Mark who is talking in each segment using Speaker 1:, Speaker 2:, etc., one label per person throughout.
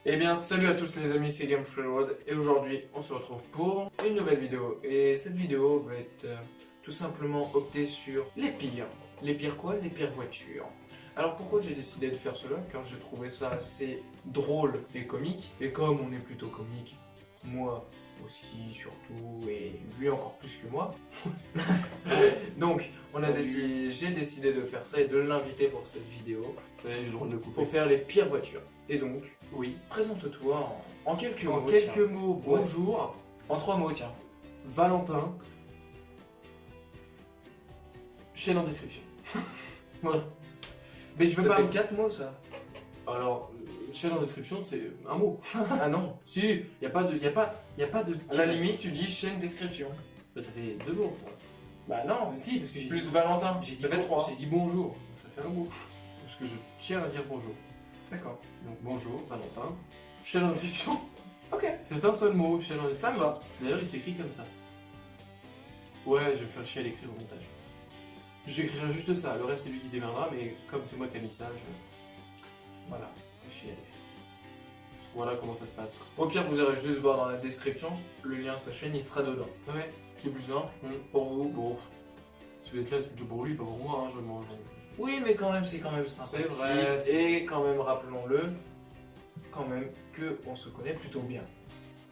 Speaker 1: Eh bien salut à tous les amis, c'est GameFreeRoad et aujourd'hui on se retrouve pour une nouvelle vidéo. Et cette vidéo va être tout simplement opter sur les pires. Les pires quoi? Les pires voitures. Alors pourquoi j'ai décidé de faire cela? Car j'ai trouvé ça assez drôle et comique. Et comme on est plutôt comique, moi aussi surtout et lui encore plus que moi. Donc j'ai décidé de faire ça et de l'inviter pour cette vidéo.
Speaker 2: Ça y est, j'ai le droit de le couper.
Speaker 1: Pour faire les pires voitures. Et donc,
Speaker 2: Oui.
Speaker 1: présente-toi en quelques mots.
Speaker 2: En quelques
Speaker 1: tiens.
Speaker 2: mots, bonjour,
Speaker 1: En 3 mots, tiens.
Speaker 2: Valentin. Chaîne en description. Voilà. Mais je veux
Speaker 1: Ça
Speaker 2: pas.
Speaker 1: fait 4 mots, ça.
Speaker 2: Alors, chaîne en description, c'est un mot.
Speaker 1: Ah non.
Speaker 2: Si, y a pas de.
Speaker 1: À la limite, tu dis chaîne description.
Speaker 2: Bah, ça fait 2 mots.
Speaker 1: Bah non.
Speaker 2: Si, parce que j'ai
Speaker 1: Plus
Speaker 2: dit.
Speaker 1: Valentin.
Speaker 2: J'ai dit,
Speaker 1: Ça fait 3.
Speaker 2: j'ai dit bonjour. Donc ça fait un mot. Parce que je tiens à dire bonjour.
Speaker 1: D'accord.
Speaker 2: Donc bonjour, Valentin. Chaîne en description.
Speaker 1: Ok.
Speaker 2: C'est un seul mot, chaîne en description.
Speaker 1: Ça me va.
Speaker 2: D'ailleurs, il s'écrit comme ça. Ouais, je vais me faire chier à l'écrire au montage. J'écrirai juste ça, le reste c'est lui qui se démerdera, mais comme c'est moi qui ai mis ça, voilà, je vais chier à l'écrire. Voilà comment ça se passe.
Speaker 1: Au pire, vous irez juste voir dans la description. Le lien de sa chaîne, il sera dedans.
Speaker 2: Ouais,
Speaker 1: C'est plus simple.
Speaker 2: Mm.
Speaker 1: Pour vous.
Speaker 2: bon, si vous êtes là, c'est plutôt pour lui, pas pour moi, hein, je le mange.
Speaker 1: Oui, mais quand même, c'est quand même sympathique.
Speaker 2: C'est vrai.
Speaker 1: Et quand même, rappelons-le, quand même, qu'on se connaît plutôt bien.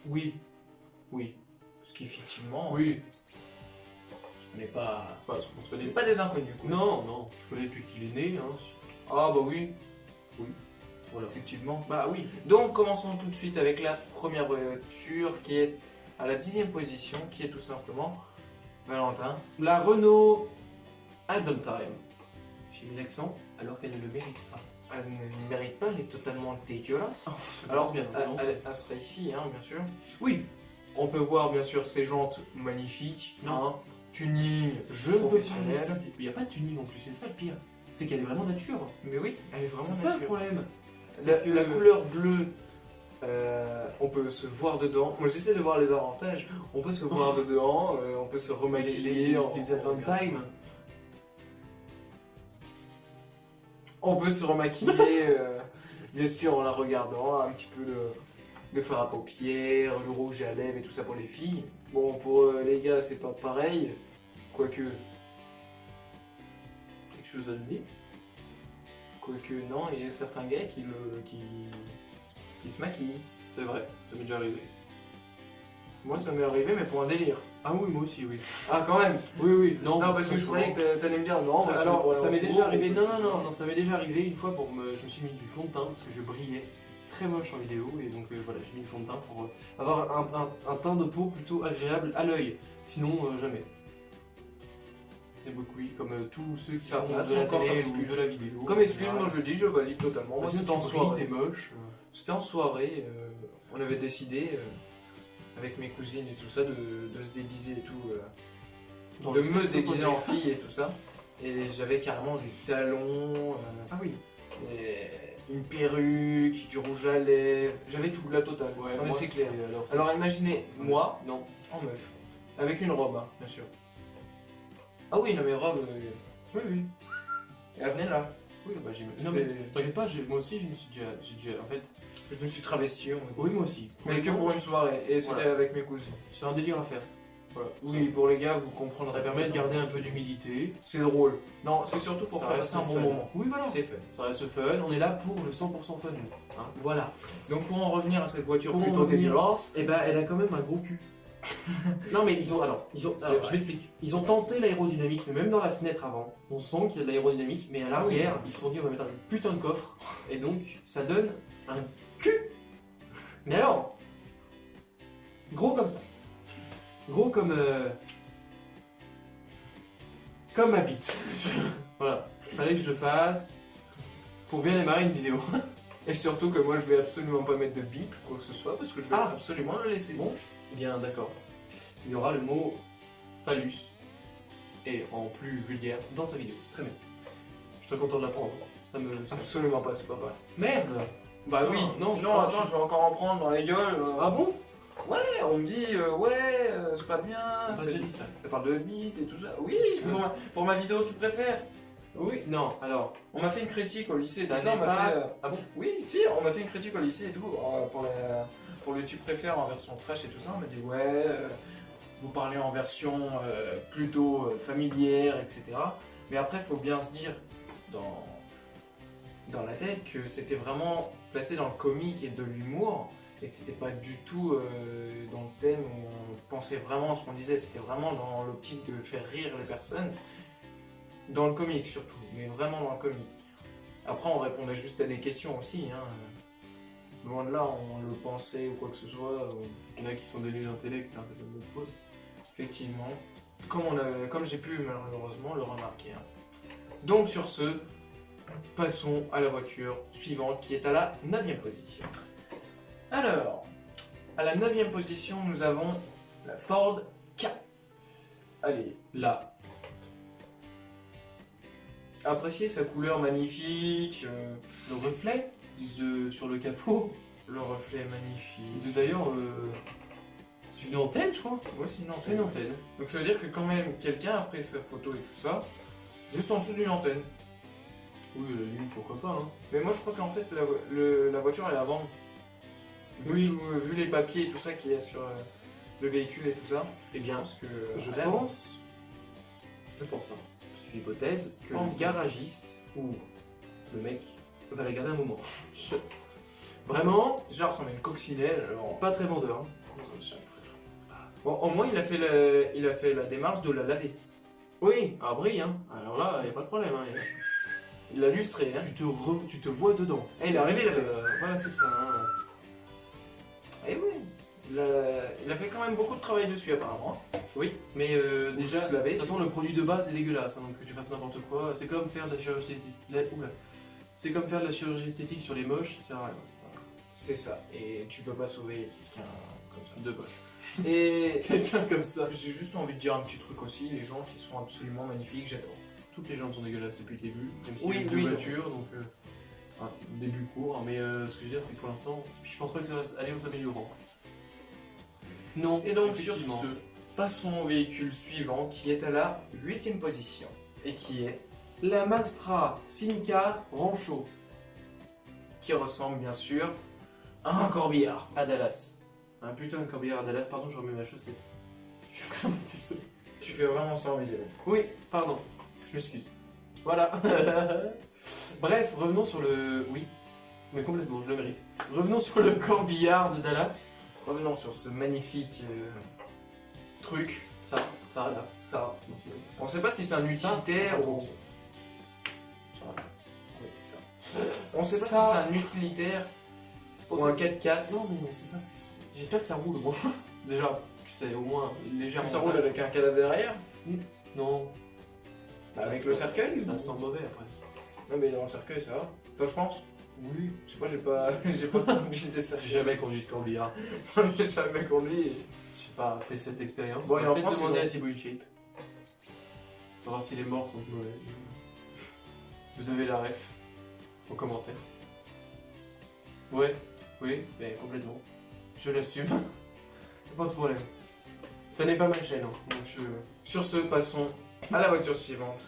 Speaker 2: Oui, oui,
Speaker 1: Parce qu'effectivement,
Speaker 2: oui.
Speaker 1: on n'est pas...
Speaker 2: Enfin, on se connaît
Speaker 1: pas des inconnus, quoi.
Speaker 2: Non, non, je connais depuis qu'il est né, hein.
Speaker 1: Ah bah oui.
Speaker 2: Oui. Voilà.
Speaker 1: Effectivement.
Speaker 2: Bah oui.
Speaker 1: Donc commençons tout de suite avec la première voiture qui est à la 10e position, qui est tout simplement Valentin.
Speaker 2: La Renault Adventime. J'ai mis l'accent alors qu'elle ne le mérite pas.
Speaker 1: Elle ne mérite pas, elle est totalement dégueulasse.
Speaker 2: Alors
Speaker 1: Alors
Speaker 2: bien,
Speaker 1: elle sera ici, hein, bien sûr.
Speaker 2: oui,
Speaker 1: On peut voir bien sûr ses jantes magnifiques,
Speaker 2: Non.
Speaker 1: hein, tuning
Speaker 2: je ne veux pas les
Speaker 1: professionnel.
Speaker 2: citer. Il n'y a pas de tuning en plus, c'est ça le pire. C'est qu'elle est vraiment nature.
Speaker 1: Mais oui, elle est vraiment
Speaker 2: C'est ça le
Speaker 1: nature.
Speaker 2: problème.
Speaker 1: La couleur bleue, on peut se voir dedans. Moi j'essaie de voir les avantages. On peut se voir dedans, on peut se remaquiller.
Speaker 2: les Adventime.
Speaker 1: On peut se remaquiller, bien sûr, en la regardant, un petit peu de fard à paupières, le rouge à lèvres et tout ça pour les filles. Bon, pour les gars, c'est pas pareil, quoique
Speaker 2: Quelque chose à nous dire.
Speaker 1: non, il y a certains gars qui se maquillent.
Speaker 2: C'est vrai, ça m'est déjà arrivé.
Speaker 1: Moi, ça m'est arrivé, mais pour un délire.
Speaker 2: Ah oui, moi aussi, oui.
Speaker 1: Ah, quand même.
Speaker 2: Oui, oui, non,
Speaker 1: Non, parce que je croyais que t'allais me dire non. moi, c'est pour
Speaker 2: Alors,
Speaker 1: aller
Speaker 2: ça
Speaker 1: en
Speaker 2: m'est
Speaker 1: cours,
Speaker 2: déjà arrivé.
Speaker 1: ou
Speaker 2: Non,
Speaker 1: quelque
Speaker 2: non,
Speaker 1: chose.
Speaker 2: non, non, ça m'est déjà arrivé une fois pour me. Je me suis mis du fond de teint parce que je brillais. C'était très moche en vidéo et donc voilà, j'ai mis du fond de teint pour avoir un teint de peau plutôt agréable à l'œil. Sinon, jamais. Des beaucoup, oui, comme tous ceux qui
Speaker 1: Ça
Speaker 2: font
Speaker 1: passe
Speaker 2: de la
Speaker 1: encore
Speaker 2: télé
Speaker 1: comme
Speaker 2: ou
Speaker 1: excuse.
Speaker 2: de la vidéo.
Speaker 1: Comme excuse, moi je dis, je valide totalement. Moi,
Speaker 2: Sinon,
Speaker 1: c'était en
Speaker 2: tu
Speaker 1: soirée.
Speaker 2: brilles, t'es moche.
Speaker 1: C'était en soirée, on avait décidé, avec mes cousines et tout ça, de se déguiser et tout,
Speaker 2: Dans
Speaker 1: de
Speaker 2: le
Speaker 1: me
Speaker 2: sexe
Speaker 1: déguiser
Speaker 2: opposé.
Speaker 1: en fille et tout ça. Et j'avais carrément des talons,
Speaker 2: Ah oui.
Speaker 1: une perruque, du rouge à lèvres, j'avais tout, la totale.
Speaker 2: Ouais,
Speaker 1: Non, mais
Speaker 2: moi,
Speaker 1: c'est clair.
Speaker 2: Alors,
Speaker 1: Alors imaginez, moi,
Speaker 2: non.
Speaker 1: en meuf, avec une robe, hein, bien sûr. Ah oui, non mais robe,
Speaker 2: Oui, oui.
Speaker 1: elle venait là.
Speaker 2: Oui, bah j'ai. Non mais t'inquiète pas, moi aussi je me suis déjà. En fait.
Speaker 1: Je me suis travesti, on va dire.
Speaker 2: Oui, moi aussi.
Speaker 1: Mais que pour une soirée, et c'était
Speaker 2: Voilà.
Speaker 1: avec mes cousines.
Speaker 2: C'est un délire à faire. Voilà.
Speaker 1: Oui, pour les gars, vous comprendrez.
Speaker 2: Ça permet de garder un peu d'humidité.
Speaker 1: C'est drôle. Non, c'est surtout pour
Speaker 2: Ça
Speaker 1: faire
Speaker 2: reste
Speaker 1: passer un bon
Speaker 2: fun.
Speaker 1: moment.
Speaker 2: Oui, voilà.
Speaker 1: C'est fun.
Speaker 2: Ça reste fun. On est là pour le 100% fun. Hein.
Speaker 1: Voilà. Donc pour en revenir à cette voiture
Speaker 2: Pour en
Speaker 1: plutôt
Speaker 2: revenir-
Speaker 1: dégueulasse,
Speaker 2: Et bah, elle a quand même un gros cul. Non, mais ils ont. Alors,
Speaker 1: C'est
Speaker 2: je
Speaker 1: vrai.
Speaker 2: m'explique. Ils ont tenté l'aérodynamisme, même dans la fenêtre avant. On sent qu'il y a de l'aérodynamisme, mais à l'arrière, ils se sont dit on va mettre un putain de coffre. Et donc, ça donne un cul. Mais alors, gros comme ça. Gros comme. Comme ma bite. Voilà. Fallait que je le fasse pour bien démarrer une vidéo.
Speaker 1: et surtout que moi je vais absolument pas mettre de bip, quoi que ce soit, parce que je vais
Speaker 2: Ah.
Speaker 1: absolument le laisser.
Speaker 2: Bon, bien d'accord. Il y aura le mot phallus et en plus vulgaire dans sa vidéo. Très bien. Je suis très content de l'apprendre. Ça me.
Speaker 1: Absolument pas, c'est pas vrai.
Speaker 2: Merde.
Speaker 1: Bah
Speaker 2: Non,
Speaker 1: oui,
Speaker 2: non,
Speaker 1: non, attends, je vais encore en prendre dans les gueules.
Speaker 2: Ah bon?
Speaker 1: Ouais, on me dit, ouais, c'est pas bien,
Speaker 2: J'ai dit ça.
Speaker 1: ça parle de bite et tout ça. Oui,
Speaker 2: C'est
Speaker 1: pour ma vidéo, tu préfères.
Speaker 2: Oui, non, alors.
Speaker 1: On m'a fait une critique au lycée et
Speaker 2: Ça
Speaker 1: tout ça, on
Speaker 2: n'est
Speaker 1: m'a
Speaker 2: pas-
Speaker 1: fait...
Speaker 2: Ah bon?
Speaker 1: Oui, si, on m'a fait une critique au lycée et tout, pour le tu préfères en version trash et tout ça, on m'a dit ouais, vous parlez en version plutôt familière, etc. Mais après, il faut bien se dire dans la tête que c'était vraiment placé dans le comique et de l'humour, et que c'était pas du tout dans le thème où on pensait vraiment à ce qu'on disait, c'était vraiment dans l'optique de faire rire les personnes, dans le comique surtout, mais vraiment dans le comique. Après, on répondait juste à des questions aussi, hein. Loin de là, on le pensait ou quoi que ce soit.
Speaker 2: Il y en a qui sont dénués d'intellect, hein, c'est pas de notre faute.
Speaker 1: Effectivement, comme j'ai pu malheureusement le remarquer, hein. Donc sur ce, passons à la voiture suivante qui est à la 9e position. Alors, à la 9e position, nous avons la Ford Ka. Allez,
Speaker 2: Là.
Speaker 1: appréciez sa couleur magnifique,
Speaker 2: Le reflet sur le capot.
Speaker 1: le reflet magnifique.
Speaker 2: D'ailleurs, c'est une antenne, je crois.
Speaker 1: Ouais, c'est une
Speaker 2: C'est une
Speaker 1: antenne.
Speaker 2: antenne.
Speaker 1: Donc ça veut dire que quand même quelqu'un a pris sa photo et tout ça, juste en dessous d'une antenne.
Speaker 2: Oui, la limite, pourquoi pas. Hein.
Speaker 1: Mais moi je crois qu'en fait la voiture elle est à vendre. Vu les papiers et tout ça qu'il y a sur le véhicule et tout ça,
Speaker 2: Eh bien,
Speaker 1: pense que
Speaker 2: je
Speaker 1: elle est à vendre.
Speaker 2: pense, hein, c'est une hypothèse, que
Speaker 1: Pense.
Speaker 2: le garagiste ou le mec va la garder un moment. Vraiment,
Speaker 1: Déjà, ressemble à une coccinelle. Alors...
Speaker 2: pas très vendeur. Hein.
Speaker 1: Bon, au moins, il a fait la démarche de la laver.
Speaker 2: Oui, à brille, hein. Alors là, y a pas de problème. Hein.
Speaker 1: Il l'a lustré. Hein.
Speaker 2: Tu te vois dedans.
Speaker 1: Et il est arrivé, il a fait.
Speaker 2: Voilà, c'est ça. Hein.
Speaker 1: Eh oui, il a fait quand même beaucoup de travail dessus, apparemment.
Speaker 2: Oui, mais déjà,
Speaker 1: juste
Speaker 2: de
Speaker 1: laver,
Speaker 2: toute façon, le produit de base est dégueulasse, hein, donc que tu fasses n'importe quoi. C'est comme faire de la chirurgie esthétique. C'est comme faire de la chirurgie esthétique sur les moches, ça sert à rien.
Speaker 1: C'est ça. Et tu peux pas sauver quelqu'un comme ça.
Speaker 2: De moche.
Speaker 1: Et
Speaker 2: Quelqu'un comme ça.
Speaker 1: j'ai juste envie de dire un petit truc aussi. Les gens qui sont absolument magnifiques, j'adore.
Speaker 2: Toutes les jantes sont dégueulasses depuis le début, même si
Speaker 1: Oui,
Speaker 2: il y a deux
Speaker 1: oui.
Speaker 2: voitures, donc début court. Mais ce que je veux dire, c'est que pour l'instant, je pense pas que ça va aller en s'améliorant. Non,
Speaker 1: Et donc sur
Speaker 2: effectivement.
Speaker 1: ce, passons au véhicule suivant qui est à la 8e position. Et qui est...
Speaker 2: La Mastra Simca Rancho
Speaker 1: qui ressemble bien sûr à un corbillard.
Speaker 2: à Dallas. Un putain de corbillard à Dallas, pardon, je remets ma chaussette. Je suis vraiment désolé.
Speaker 1: Tu fais vraiment ça en vidéo.
Speaker 2: Oui, pardon, je m'excuse. Voilà. Bref, revenons sur le... Oui, mais complètement, je le mérite. Revenons sur le corbillard de Dallas.
Speaker 1: Revenons sur ce magnifique truc.
Speaker 2: Ça, par là.
Speaker 1: Ça.
Speaker 2: Non, c'est-
Speaker 1: On sait pas si c'est un utilitaire
Speaker 2: Ça,
Speaker 1: ou...
Speaker 2: Ça.
Speaker 1: Oui, ça. On sait pas
Speaker 2: Ça.
Speaker 1: si c'est un utilitaire
Speaker 2: On
Speaker 1: ou
Speaker 2: sait-
Speaker 1: un 4x4.
Speaker 2: Non, mais on sait pas ce que c'est. J'espère que ça roule au moins. Déjà, que c'est au moins légèrement...
Speaker 1: Ça roule avec un cadavre derrière.
Speaker 2: Non.
Speaker 1: Avec
Speaker 2: Ça
Speaker 1: le
Speaker 2: sent-
Speaker 1: cercueil.
Speaker 2: Ça
Speaker 1: ou-
Speaker 2: sent mauvais après.
Speaker 1: Non mais dans le cercueil ça va. Enfin je pense.
Speaker 2: Oui.
Speaker 1: Je sais pas, j'ai pas conduit des
Speaker 2: J'ai
Speaker 1: cercueils.
Speaker 2: jamais conduit de corbillard.
Speaker 1: J'ai jamais conduit.
Speaker 2: J'ai pas fait cette expérience.
Speaker 1: Bon,
Speaker 2: On
Speaker 1: et
Speaker 2: va
Speaker 1: en
Speaker 2: peut-être
Speaker 1: France,
Speaker 2: demander
Speaker 1: ils ont-
Speaker 2: à Thibaut InShape. Pour voir si les morts sont mauvais. Vous avez la ref en commentaire. Ouais, oui, mais complètement. Je l'assume. Pas de problème. Ça n'est pas ma chaîne, hein, donc je...
Speaker 1: Sur ce, passons à la voiture suivante,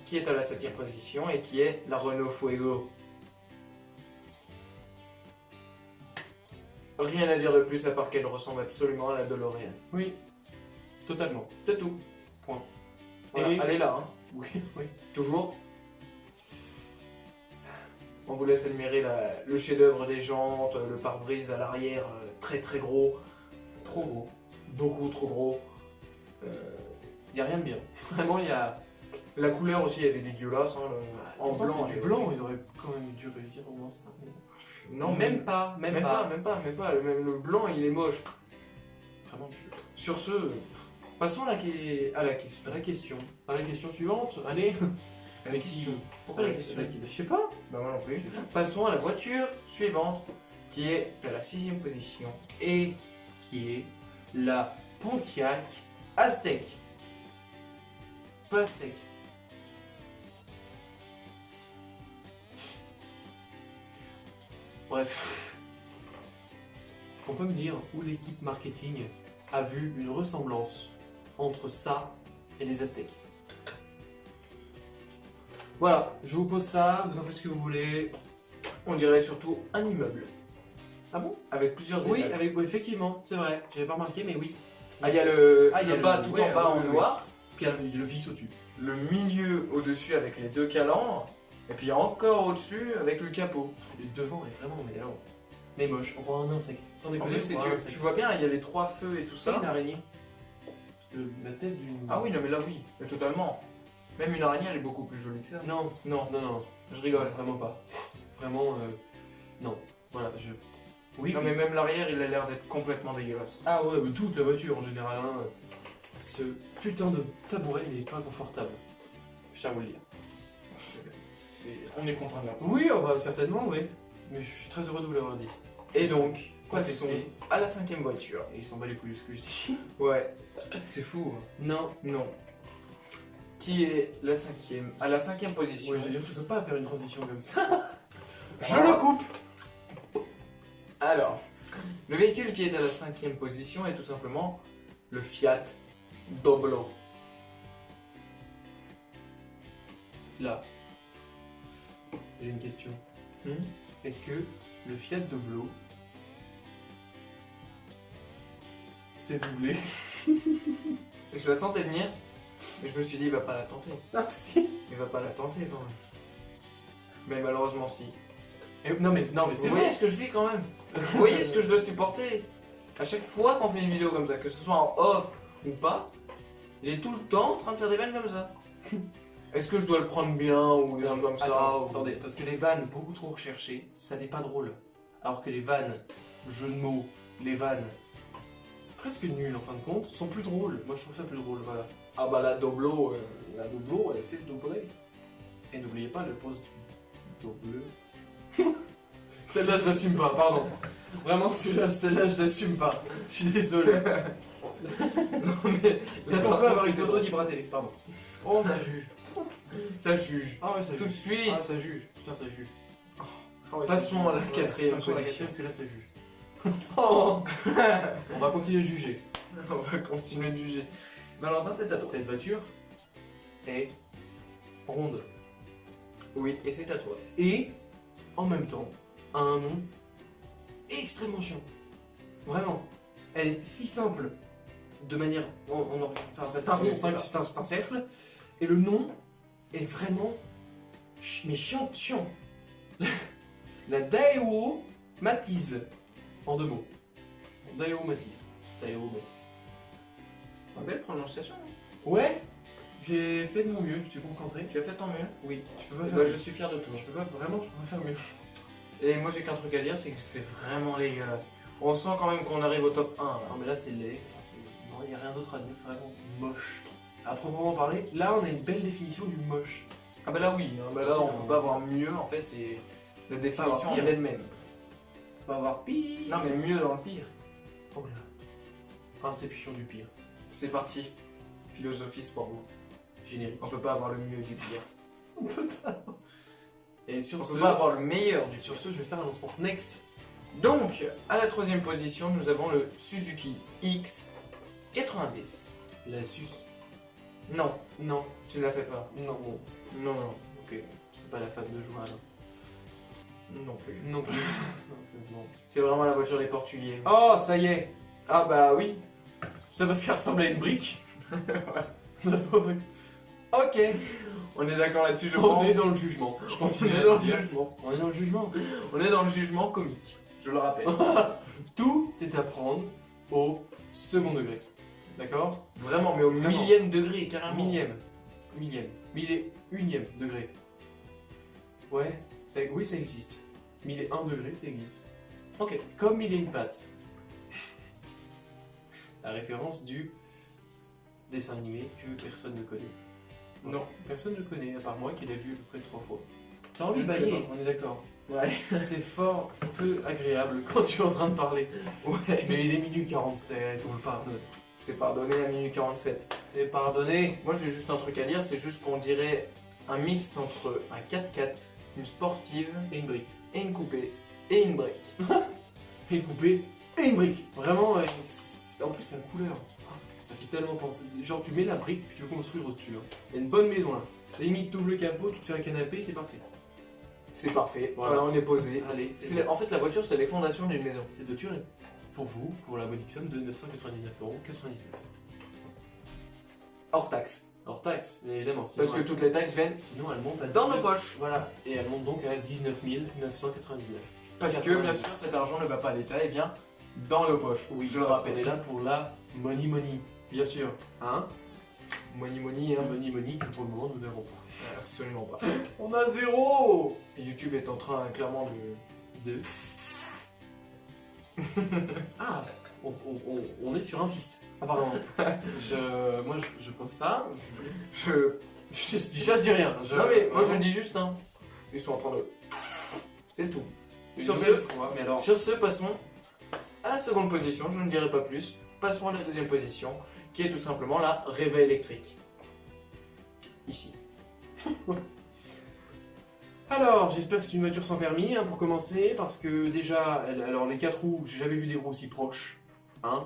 Speaker 1: qui est à la 7e position et qui est la Renault Fuego. Rien à dire de plus à part qu'elle ressemble absolument à la DeLorean.
Speaker 2: Oui, totalement.
Speaker 1: C'est tout.
Speaker 2: Point.
Speaker 1: Voilà,
Speaker 2: Et-
Speaker 1: elle est là, hein.
Speaker 2: Oui, oui.
Speaker 1: Toujours. On vous laisse admirer le chef-d'œuvre des jantes, le pare-brise à l'arrière très très gros,
Speaker 2: Trop gros.
Speaker 1: beaucoup trop gros.
Speaker 2: Y a rien de bien. Vraiment, y a...
Speaker 1: La couleur aussi, elle est dégueulasse. Hein, en
Speaker 2: Pourtant,
Speaker 1: blanc.
Speaker 2: c'est
Speaker 1: elle
Speaker 2: du
Speaker 1: est
Speaker 2: blanc,
Speaker 1: horrible.
Speaker 2: ils auraient quand même dû réussir au moins ça. mais-
Speaker 1: Non,
Speaker 2: même pas, même pas.
Speaker 1: Même pas. Même le blanc, il est moche.
Speaker 2: Vraiment, je...
Speaker 1: Sur ce, passons à la question.
Speaker 2: À la question. À la question suivante, allez.
Speaker 1: La question. Pourquoi la question
Speaker 2: Je sais pas.
Speaker 1: Bah moi non plus. Passons à la voiture suivante, qui est à la 6e position.
Speaker 2: Et qui est la Pontiac Aztec. Pas Aztec. Bref. On peut me dire où l'équipe marketing a vu une ressemblance entre ça et les Aztèques. Voilà, je vous pose ça, vous en faites ce que vous voulez.
Speaker 1: On dirait surtout un immeuble.
Speaker 2: Ah bon?
Speaker 1: Avec plusieurs
Speaker 2: Oui,
Speaker 1: étages.
Speaker 2: oui, effectivement, c'est vrai. J'avais pas remarqué, mais oui.
Speaker 1: Ah, il y a le,
Speaker 2: Ah, il y a
Speaker 1: le bas
Speaker 2: le-
Speaker 1: tout
Speaker 2: ouais,
Speaker 1: en bas en
Speaker 2: oui, oui.
Speaker 1: noir,
Speaker 2: Puis il y a le fixe au-dessus.
Speaker 1: le milieu au-dessus avec les deux calandres, et puis encore au-dessus avec le capot.
Speaker 2: Le devant est vraiment, mais alors. Mais moche, on voit un insecte. Sans
Speaker 1: En
Speaker 2: déconner,
Speaker 1: plus,
Speaker 2: on voit un
Speaker 1: tu
Speaker 2: insecte.
Speaker 1: vois bien, il y a les trois feux et tout
Speaker 2: C'est
Speaker 1: ça.
Speaker 2: une araignée. La tête d'une.
Speaker 1: Ah oui, non mais là oui, mais totalement. Même une araignée, elle est beaucoup plus jolie que ça.
Speaker 2: Non,
Speaker 1: Non,
Speaker 2: non, non.
Speaker 1: je rigole.
Speaker 2: Vraiment pas. Vraiment, non. Voilà, je. Oui,
Speaker 1: Non
Speaker 2: oui.
Speaker 1: mais même l'arrière, il a l'air d'être complètement dégueulasse.
Speaker 2: Ah ouais, mais toute la voiture en général. Hein. Ce putain de tabouret n'est pas confortable. Je tiens à vous le dire.
Speaker 1: On est content de la
Speaker 2: Oui, oh bah, certainement, oui. Mais je suis très heureux de vous l'avoir dit.
Speaker 1: Et donc,
Speaker 2: Quoi,
Speaker 1: passons
Speaker 2: c'est.
Speaker 1: à la 5e voiture.
Speaker 2: Et il s'en bat les couilles de ce que je dis.
Speaker 1: Ouais, c'est fou. Hein.
Speaker 2: Non.
Speaker 1: Non. Qui est la 5e? À la 5e position.
Speaker 2: Ouais, j'ai dit, tu peux pas faire une transition comme ça.
Speaker 1: Je le coupe. Alors, le véhicule qui est à la 5e position est tout simplement le Fiat Doblo.
Speaker 2: Là. J'ai une question. Est-ce que le Fiat Doblo s'est doublé?
Speaker 1: Je la sentais venir, mais je me suis dit, il va pas la tenter.
Speaker 2: Ah si.
Speaker 1: Il va pas la tenter quand même. Mais malheureusement, si.
Speaker 2: Non mais c'est
Speaker 1: Vous
Speaker 2: vrai.
Speaker 1: voyez ce que je vis quand même. Vous voyez ce que je dois supporter. À chaque fois qu'on fait une vidéo comme ça, que ce soit en off ou pas, il est tout le temps en train de faire des vannes comme ça. Est-ce que je dois le prendre bien ou des trucs comme ça
Speaker 2: Attends,
Speaker 1: ou-
Speaker 2: attendez, parce que les vannes beaucoup trop recherchées, ça n'est pas drôle. Alors que les vannes, jeux de mots, les vannes presque nulles en fin de compte, sont plus drôles. Moi je trouve ça plus drôle, voilà.
Speaker 1: Ah bah la Doblo,
Speaker 2: La Doblo, elle s'est doublée. Et n'oubliez pas le poste double. Celle-là je l'assume pas, pardon. Vraiment celle-là je l'assume pas. Je suis désolé.
Speaker 1: non mais
Speaker 2: Est-ce qu'on peut avoir une photo libre à télé? Pardon. Oh ça juge.
Speaker 1: ça juge.
Speaker 2: Ah ouais ça
Speaker 1: Tout de
Speaker 2: juge.
Speaker 1: suite.
Speaker 2: Ah ça juge. Putain ça juge.
Speaker 1: Passons à la
Speaker 2: Ouais,
Speaker 1: 4e
Speaker 2: passons à la
Speaker 1: position.
Speaker 2: 4e parce que là ça juge. Oh. On va continuer de juger.
Speaker 1: On va continuer de juger. Valentin, c'est à toi.
Speaker 2: Cette voiture est ronde.
Speaker 1: Oui, et c'est à toi.
Speaker 2: Et en même temps a un nom extrêmement chiant. Vraiment. Elle est si simple de manière. Enfin, c'est un rond, c'est un cercle. Et le nom est vraiment. Mais chiant. La Daewoo Matiz. En 2 mots. Daewoo Matiz.
Speaker 1: Une belle prononciation.
Speaker 2: Ouais, j'ai fait de mon mieux, je suis concentré.
Speaker 1: Tu as fait ton mieux.
Speaker 2: Oui, je peux pas
Speaker 1: Eh
Speaker 2: faire
Speaker 1: ben,
Speaker 2: mieux.
Speaker 1: je suis fier de toi.
Speaker 2: Je peux pas faire mieux.
Speaker 1: Et moi, j'ai qu'un truc à dire, c'est que c'est vraiment dégueulasse. On sent quand même qu'on arrive au top 1 là.
Speaker 2: Non mais là c'est laid, non il n'y a rien d'autre à dire, c'est vraiment moche. À proprement parler, là on a une belle définition du moche.
Speaker 1: Ah bah là oui, hein, bah là on peut pas avoir mieux en fait, c'est la définition en
Speaker 2: pire.
Speaker 1: elle-même.
Speaker 2: On va avoir pire.
Speaker 1: Non mais mieux dans le pire.
Speaker 2: Oh là. Inception du pire.
Speaker 1: C'est parti. Philosophie c'est pour vous.
Speaker 2: Générique.
Speaker 1: On peut pas avoir le mieux du pire.
Speaker 2: Et sur
Speaker 1: On
Speaker 2: ce,
Speaker 1: peut pas avoir le meilleur du
Speaker 2: sur
Speaker 1: pire.
Speaker 2: ce, je vais faire un lancement. Next.
Speaker 1: Donc, à la 3e position, nous avons le Suzuki X90.
Speaker 2: La sus.
Speaker 1: Non,
Speaker 2: Non.
Speaker 1: tu ne la fais pas.
Speaker 2: Non, bon.
Speaker 1: Non, non,
Speaker 2: Ok. C'est pas la femme de joie là.
Speaker 1: non plus.
Speaker 2: Non plus. Non plus, non.
Speaker 1: C'est vraiment la voiture des Portugais.
Speaker 2: Oh, ça y est.
Speaker 1: Ah bah oui.
Speaker 2: C'est parce qu'elle ressemble à une brique. Ok.
Speaker 1: On est d'accord là-dessus, je
Speaker 2: On
Speaker 1: pense.
Speaker 2: est dans le jugement. Je
Speaker 1: On
Speaker 2: continue
Speaker 1: est
Speaker 2: à
Speaker 1: dans
Speaker 2: le
Speaker 1: le
Speaker 2: dire.
Speaker 1: jugement.
Speaker 2: On est dans le jugement.
Speaker 1: On est dans le jugement comique, je le rappelle.
Speaker 2: Tout est à prendre au second degré. D'accord?
Speaker 1: Vraiment, mais au
Speaker 2: Vraiment.
Speaker 1: millième degré, carrément.
Speaker 2: Millième. Mille et unième degré. Ouais, oui, ça existe. 1001 degré, ça existe. Ok, comme mille et une pattes. La référence du dessin animé que personne ne connaît.
Speaker 1: Non.
Speaker 2: Personne ne connaît, à part moi qui l'ai vu à peu près 3 fois. T'as envie
Speaker 1: Je
Speaker 2: de
Speaker 1: ne connais
Speaker 2: bailler,
Speaker 1: pas.
Speaker 2: on est d'accord.
Speaker 1: Ouais.
Speaker 2: C'est fort peu agréable quand tu es en train de parler.
Speaker 1: Ouais.
Speaker 2: Mais il est minuit 47, on le pardonne.
Speaker 1: C'est pardonné à minuit 47.
Speaker 2: C'est pardonné.
Speaker 1: Moi, j'ai juste un truc à dire, c'est juste qu'on dirait un mix entre un 4x4, une sportive,
Speaker 2: Et une brique.
Speaker 1: et une coupée, et une break.
Speaker 2: Et une coupée. Et une brique. Vraiment, en plus, c'est la couleur. Ça fait tellement penser. Genre, tu mais la brique, puis tu veux construire au-dessus. Hein. Il y a une bonne maison là. Limite, t'ouvres le capot, tu te fais un canapé, c'est parfait.
Speaker 1: C'est parfait.
Speaker 2: Voilà.
Speaker 1: Voilà, on est posé.
Speaker 2: Allez,
Speaker 1: En fait, la voiture, c'est les fondations d'une maison.
Speaker 2: Cette voiture est pour vous, pour la modique somme de 999,99 €.
Speaker 1: Hors taxe.
Speaker 2: Hors taxe, bien évidemment. Sinon,
Speaker 1: Parce que toutes les taxes viennent
Speaker 2: sinon elle monte à
Speaker 1: dans nos
Speaker 2: 19
Speaker 1: poches.
Speaker 2: Voilà, et elle monte donc à 19 999.
Speaker 1: Parce que, bien sûr, cet argent ne va pas à l'État, et bien dans nos poches.
Speaker 2: Oui,
Speaker 1: je le
Speaker 2: parce qu'on
Speaker 1: rappelle.
Speaker 2: est là pour la money, bien sûr. Hein?
Speaker 1: Money, hein.
Speaker 2: Money, que pour le moment nous n'avons pas.
Speaker 1: Absolument pas.
Speaker 2: On a 0.
Speaker 1: Et YouTube est en train, clairement,
Speaker 2: De... Ah, on est sur un fist. Ah pardon. Moi je pose ça. Je dis rien.
Speaker 1: Non mais, moi je dis juste, hein. Ils sont en train de... C'est tout.
Speaker 2: Sur
Speaker 1: Sur
Speaker 2: ce,
Speaker 1: ce,
Speaker 2: fois, mais alors.
Speaker 1: Sur ce, passons à la seconde position, je ne dirai pas plus. Passons à la deuxième position, qui est tout simplement la réveil électrique. Ici.
Speaker 2: Alors, j'espère que c'est une voiture sans permis, hein, pour commencer, parce que déjà, alors les 4 roues, j'ai jamais vu des roues aussi proches. Hein?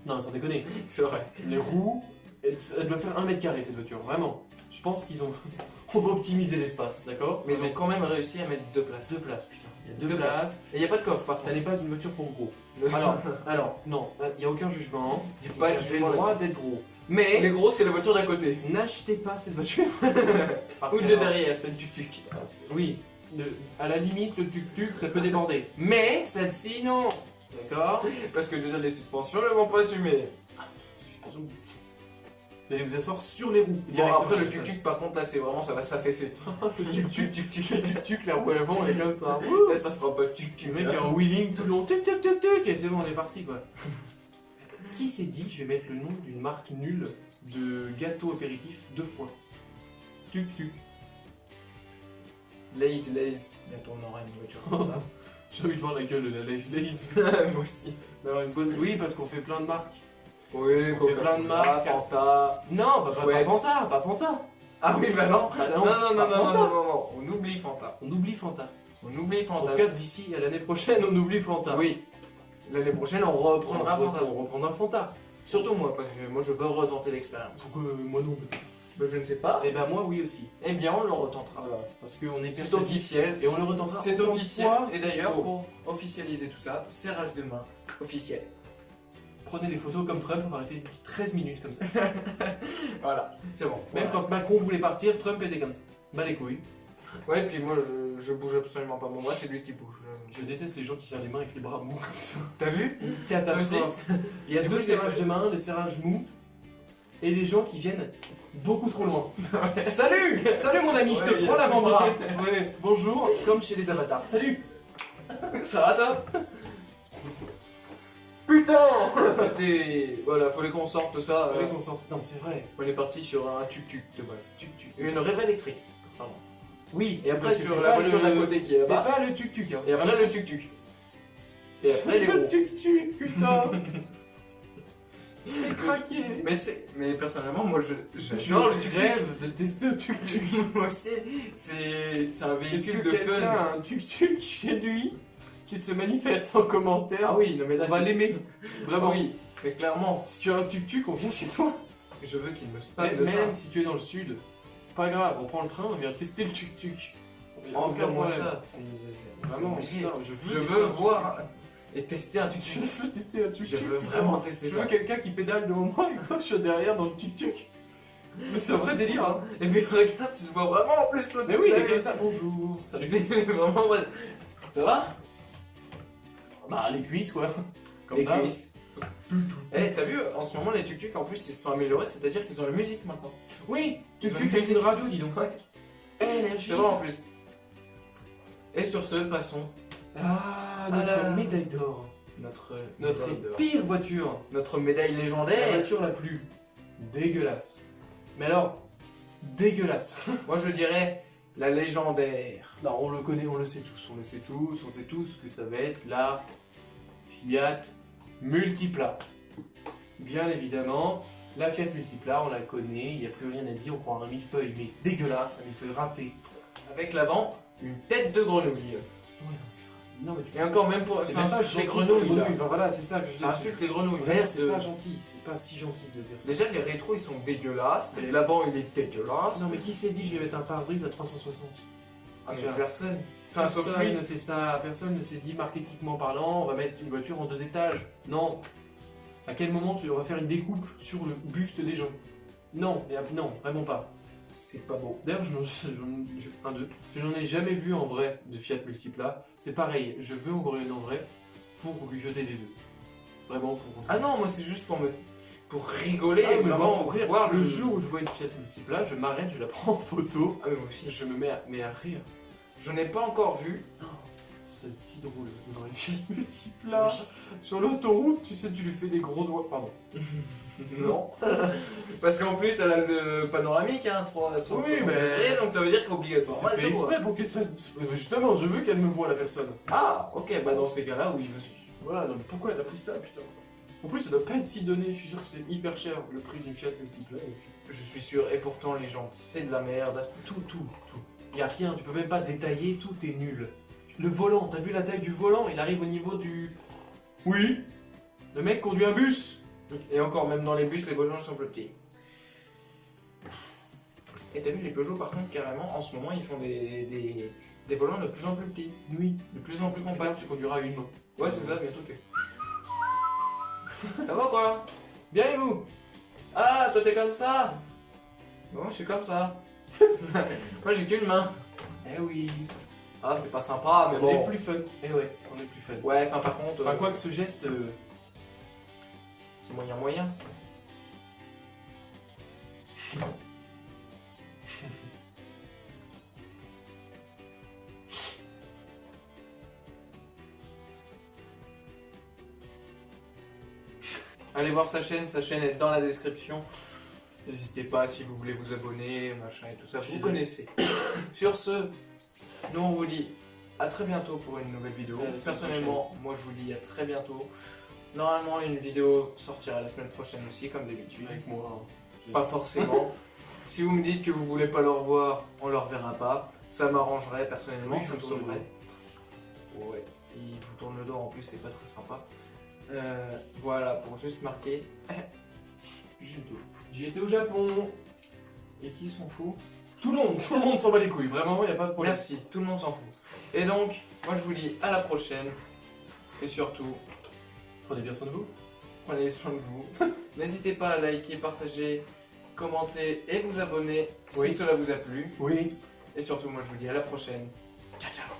Speaker 2: Non, sans déconner.
Speaker 1: C'est vrai.
Speaker 2: Les roues, elle doit faire 1 mètre carré cette voiture, vraiment. Je pense qu'ils ont. On va optimiser l'espace, d'accord?
Speaker 1: Mais ils ont quand même réussi à mettre deux places.
Speaker 2: 2 places, putain. Il y a 2
Speaker 1: Deux
Speaker 2: places.
Speaker 1: Et il n'y a pas de coffre par
Speaker 2: Ça
Speaker 1: contre.
Speaker 2: n'est pas une voiture pour gros.
Speaker 1: Le-
Speaker 2: Alors, non, il n'y a aucun jugement.
Speaker 1: Il n'y a pas de
Speaker 2: Vous avez
Speaker 1: jugement
Speaker 2: le droit
Speaker 1: là-dessus.
Speaker 2: d'être gros.
Speaker 1: Mais les
Speaker 2: Mais
Speaker 1: gros, c'est la voiture d'à côté.
Speaker 2: n'achetez pas cette voiture. Parce
Speaker 1: Ou
Speaker 2: que
Speaker 1: de
Speaker 2: alors-
Speaker 1: derrière, c'est le tuk-tuk.
Speaker 2: Oui, à la limite, le tuk-tuk, ça peut déborder. Mais celle-ci, non. D'accord?
Speaker 1: Parce que déjà, les suspensions ne vont pas assumer.
Speaker 2: Suspension. Vous allez vous asseoir sur les roues.
Speaker 1: Bon,
Speaker 2: directement.
Speaker 1: après, le tuk-tuk, par contre, là, c'est vraiment, ça va s'affaisser.
Speaker 2: Le tuk-tuk, la roue avant, elle est comme ça.
Speaker 1: Là, ça fera pas de
Speaker 2: Le
Speaker 1: tuk-tuk.
Speaker 2: mec
Speaker 1: là.
Speaker 2: est en wheeling tout le long, tuk tuk tuk tuk, et c'est bon, on est parti quoi. Qui s'est dit, je vais mettre le nom d'une marque nulle de gâteau apéritif 2 fois? Tuk tuk.
Speaker 1: Lays. Bientôt, on aura une voiture comme ça.
Speaker 2: J'ai envie de voir la gueule de la Lays Lays.
Speaker 1: Moi aussi.
Speaker 2: Alors, une bonne... Oui, parce qu'on fait plein de marques.
Speaker 1: Oui,
Speaker 2: On fait plein de marques.
Speaker 1: Fanta.
Speaker 2: Non, pas
Speaker 1: Chouette.
Speaker 2: Fanta, pas Fanta.
Speaker 1: Ah oui, bah non.
Speaker 2: Ah
Speaker 1: Non, non,
Speaker 2: pas Fanta.
Speaker 1: non. On oublie Fanta.
Speaker 2: On oublie Fanta.
Speaker 1: On oublie
Speaker 2: En
Speaker 1: Fanta.
Speaker 2: tout cas, d'ici à l'année prochaine, on oublie Fanta.
Speaker 1: Oui. L'année prochaine, on reprendra Fanta.
Speaker 2: On reprendra Fanta.
Speaker 1: Surtout moi, parce que moi, je veux retenter l'expérience.
Speaker 2: Pourquoi moi non peut-être?
Speaker 1: Bah, je ne sais pas.
Speaker 2: Eh ben moi oui aussi.
Speaker 1: Eh bien, on le retentera.
Speaker 2: Parce qu'on est
Speaker 1: C'est
Speaker 2: persuadé-
Speaker 1: officiel.
Speaker 2: Et on le retentera.
Speaker 1: C'est
Speaker 2: autant de
Speaker 1: officiel.
Speaker 2: fois
Speaker 1: Et d'ailleurs,
Speaker 2: qu'il faut.
Speaker 1: pour officialiser tout ça, serrage de main officiel.
Speaker 2: Prenez des photos comme Trump, on va arrêter 13 minutes comme ça.
Speaker 1: Voilà, c'est bon.
Speaker 2: Même quand Macron voulait partir, Trump était comme ça. Bah les couilles.
Speaker 1: Ouais, puis moi, je bouge absolument pas. Mon bras, c'est lui qui bouge.
Speaker 2: Je déteste les gens qui serrent les mains avec les bras mous comme ça.
Speaker 1: T'as vu?
Speaker 2: Une catastrophe. Il y a
Speaker 1: Du
Speaker 2: deux
Speaker 1: coup,
Speaker 2: serrages de main, le serrage mou et les gens qui viennent beaucoup trop loin. Salut! Salut mon ami, je
Speaker 1: Ouais,
Speaker 2: te
Speaker 1: il y
Speaker 2: prends
Speaker 1: a-
Speaker 2: l'avant-bras. Ouais, bonjour, comme chez les avatars. Salut!
Speaker 1: Ça va, toi? Putain! C'était. Voilà, fallait qu'on sorte ça.
Speaker 2: Fallait qu'on sorte. Non, c'est vrai.
Speaker 1: On est parti sur un tuk-tuk de base.
Speaker 2: Tuk-tuk.
Speaker 1: Une rêve électrique. Pardon.
Speaker 2: Oui,
Speaker 1: Et après,
Speaker 2: parce que
Speaker 1: sur
Speaker 2: c'est
Speaker 1: la
Speaker 2: pas
Speaker 1: voiture
Speaker 2: le-
Speaker 1: d'à côté qui est
Speaker 2: C'est
Speaker 1: là-bas.
Speaker 2: pas le tuk-tuk. Hein.
Speaker 1: Et après, le tuk-tuk. Et après, les
Speaker 2: Le
Speaker 1: gros.
Speaker 2: tuk-tuk, putain! J'ai craqué!
Speaker 1: Mais personnellement, moi,
Speaker 2: Je
Speaker 1: j'adore le tuk-tuk.
Speaker 2: rêve de tester un tuk-tuk.
Speaker 1: Moi aussi, c'est un
Speaker 2: Est-ce
Speaker 1: véhicule
Speaker 2: que
Speaker 1: de
Speaker 2: quelqu'un
Speaker 1: fun.
Speaker 2: a un tuk-tuk chez lui qui se manifeste en commentaire?
Speaker 1: Ah oui, non mais là,
Speaker 2: On va
Speaker 1: c'est-
Speaker 2: l'aimer. Vraiment.
Speaker 1: Oui, mais clairement,
Speaker 2: Si tu as un tuk-tuk, on vient chez toi.
Speaker 1: je veux qu'il me spam
Speaker 2: Même
Speaker 1: de ça.
Speaker 2: si tu es dans le sud, pas grave, on prend le train, on vient tester le tuk-tuk.
Speaker 1: Envoie-moi
Speaker 2: Aucun
Speaker 1: ça.
Speaker 2: problème.
Speaker 1: C'est
Speaker 2: Vraiment,
Speaker 1: obligé.
Speaker 2: putain,
Speaker 1: Je
Speaker 2: tester
Speaker 1: veux
Speaker 2: un
Speaker 1: voir et tester un
Speaker 2: tuk-tuk.
Speaker 1: tuk-tuk.
Speaker 2: Je veux tester un tuk-tuk.
Speaker 1: Je veux
Speaker 2: putain.
Speaker 1: vraiment tester
Speaker 2: Je
Speaker 1: ça.
Speaker 2: veux quelqu'un qui pédale devant moi et que je suis derrière dans le tuk-tuk. Mais c'est un vrai délire. Hein.
Speaker 1: Et puis regarde, tu le vois vraiment en plus l'autre
Speaker 2: Mais oui, il est
Speaker 1: côté.
Speaker 2: comme ça. Bonjour. Salut.
Speaker 1: Vraiment, ouais. Ça va?
Speaker 2: Bah, les cuisses quoi. Comme
Speaker 1: Les
Speaker 2: d'hab.
Speaker 1: cuisses. Eh, t'as vu, en ce moment, les tuk-tuk en plus ils se sont améliorés, c'est-à-dire qu'ils ont la musique maintenant.
Speaker 2: Oui,
Speaker 1: Ils ont
Speaker 2: tuk-tuk
Speaker 1: une
Speaker 2: avec une radio, dis donc.
Speaker 1: Ouais.
Speaker 2: Énergie.
Speaker 1: C'est vrai en plus. Et sur ce, passons
Speaker 2: Ah,
Speaker 1: À
Speaker 2: notre
Speaker 1: la-
Speaker 2: médaille d'or.
Speaker 1: notre
Speaker 2: Notre
Speaker 1: médaille d'or.
Speaker 2: pire voiture.
Speaker 1: Notre médaille
Speaker 2: La
Speaker 1: légendaire.
Speaker 2: voiture la plus dégueulasse. Mais alors, dégueulasse.
Speaker 1: Moi je dirais la légendaire.
Speaker 2: Non, on le connaît, on le sait tous. On le sait tous, on sait tous que ça va être la Fiat Multipla. Bien évidemment, la Fiat Multipla, on la connaît, il n'y a plus rien à dire, on prend un millefeuille, mais dégueulasse, un millefeuille raté.
Speaker 1: Avec l'avant, une tête de grenouille.
Speaker 2: Non, mais tu
Speaker 1: Et encore même pour
Speaker 2: c'est
Speaker 1: ça
Speaker 2: même pas
Speaker 1: insulte les
Speaker 2: gentil,
Speaker 1: grenouilles là.
Speaker 2: Enfin, voilà, c'est ça que je dis.
Speaker 1: Ça insulte les grenouilles.
Speaker 2: Vraiment,
Speaker 1: Merde,
Speaker 2: c'est pas gentil. C'est pas si gentil de dire ça.
Speaker 1: Déjà les rétros ils sont dégueulasses, l'avant il est dégueulasse.
Speaker 2: Non, mais qui s'est dit je vais mettre un pare-brise à 360?
Speaker 1: Ah, mais
Speaker 2: Déjà.
Speaker 1: personne. Enfin sauf
Speaker 2: Personne
Speaker 1: lui.
Speaker 2: ne fait ça. Personne ne s'est dit marketingment parlant, on va mettre une voiture en 2 étages. Non. À quel moment on va faire une découpe sur le buste des gens? Non, non, vraiment pas.
Speaker 1: C'est pas beau.
Speaker 2: D'ailleurs, je n'en ai jamais vu en vrai de Fiat Multipla. C'est pareil, je veux encore une en vrai pour lui jeter des œufs. Vraiment pour.
Speaker 1: Ah non, moi c'est juste pour rigoler,
Speaker 2: Ah, mais
Speaker 1: vraiment
Speaker 2: bon, pour rire.
Speaker 1: voir
Speaker 2: Le jour où je vois une Fiat Multipla, je m'arrête, je la prends en photo,
Speaker 1: Ah mais moi aussi.
Speaker 2: je me mets à rire.
Speaker 1: J'en ai pas encore vu.
Speaker 2: C'est si drôle de voir une Fiat Multipla sur l'autoroute, tu sais, tu lui fais des gros doigts. Pardon.
Speaker 1: Non. Parce qu'en plus elle a le panoramique, hein, 360
Speaker 2: Oui, mais-
Speaker 1: degrés, donc ça veut dire qu'obligatoirement.
Speaker 2: C'est
Speaker 1: elle
Speaker 2: fait
Speaker 1: te voit.
Speaker 2: exprès pour qu'elle se. Justement, je veux qu'elle me voie la personne.
Speaker 1: Ah, ok, bah dans ces cas-là, oui, je suis.
Speaker 2: Voilà, donc pourquoi t'as pris ça, putain? En plus, ça doit pas être si donné, je suis sûr que c'est hyper cher le prix d'une Fiat Multipla.
Speaker 1: Je suis sûr, et pourtant les gens, c'est de la merde.
Speaker 2: Tout. Y a rien, tu peux même pas détailler, tout est nul. Le volant, t'as vu la taille du volant? Il arrive au niveau du. Oui. Le mec conduit un bus.
Speaker 1: Et encore, même dans les bus, les volants sont plus petits. Et t'as vu, les Peugeot, par contre, carrément, en ce moment, ils font des volants de plus en plus petits.
Speaker 2: Oui.
Speaker 1: De plus en plus
Speaker 2: Plus tard,
Speaker 1: compacts.
Speaker 2: tu conduiras une main.
Speaker 1: Ouais, c'est ça, bientôt t'es. Ça va quoi?
Speaker 2: Bien et vous?
Speaker 1: Ah, toi t'es comme ça? Bah, moi je suis comme ça. Moi j'ai qu'une main.
Speaker 2: Eh oui.
Speaker 1: Ah, c'est pas sympa, mais
Speaker 2: On
Speaker 1: bon.
Speaker 2: est plus fun. Eh ouais, on est plus fun.
Speaker 1: Ouais, enfin par contre,
Speaker 2: Enfin, quoi que ce geste.
Speaker 1: c'est moyen. Allez voir sa chaîne est dans la description. N'hésitez pas si vous voulez vous abonner, machin et tout ça, vous connaissez. Sur ce, nous on vous dit à très bientôt pour une nouvelle vidéo.
Speaker 2: À la semaine
Speaker 1: Personnellement, moi je vous dis à très bientôt. Normalement, une vidéo sortira la semaine prochaine aussi, comme d'habitude.
Speaker 2: Avec moi.
Speaker 1: Pas forcément. Si vous me dites que vous voulez pas le revoir, on le reverra pas. Ça m'arrangerait personnellement,
Speaker 2: Oui,
Speaker 1: ça
Speaker 2: je
Speaker 1: me
Speaker 2: tourne le
Speaker 1: sauverait. Ouais, il vous tourne le dos en plus, c'est pas très sympa. Voilà, pour juste marquer. Judo.
Speaker 2: J'étais au Japon.
Speaker 1: Et qui s'en fout?
Speaker 2: Tout le monde s'en bat les couilles. Vraiment, y a pas de problème.
Speaker 1: Merci, tout le monde s'en fout. Et donc, moi je vous dis à la prochaine. Et surtout,
Speaker 2: Prenez bien soin de vous.
Speaker 1: prenez soin de vous. N'hésitez pas à liker, partager, commenter et vous abonner
Speaker 2: Oui.
Speaker 1: si cela vous a plu.
Speaker 2: Oui.
Speaker 1: Et surtout, moi je vous dis à la prochaine. Ciao ciao.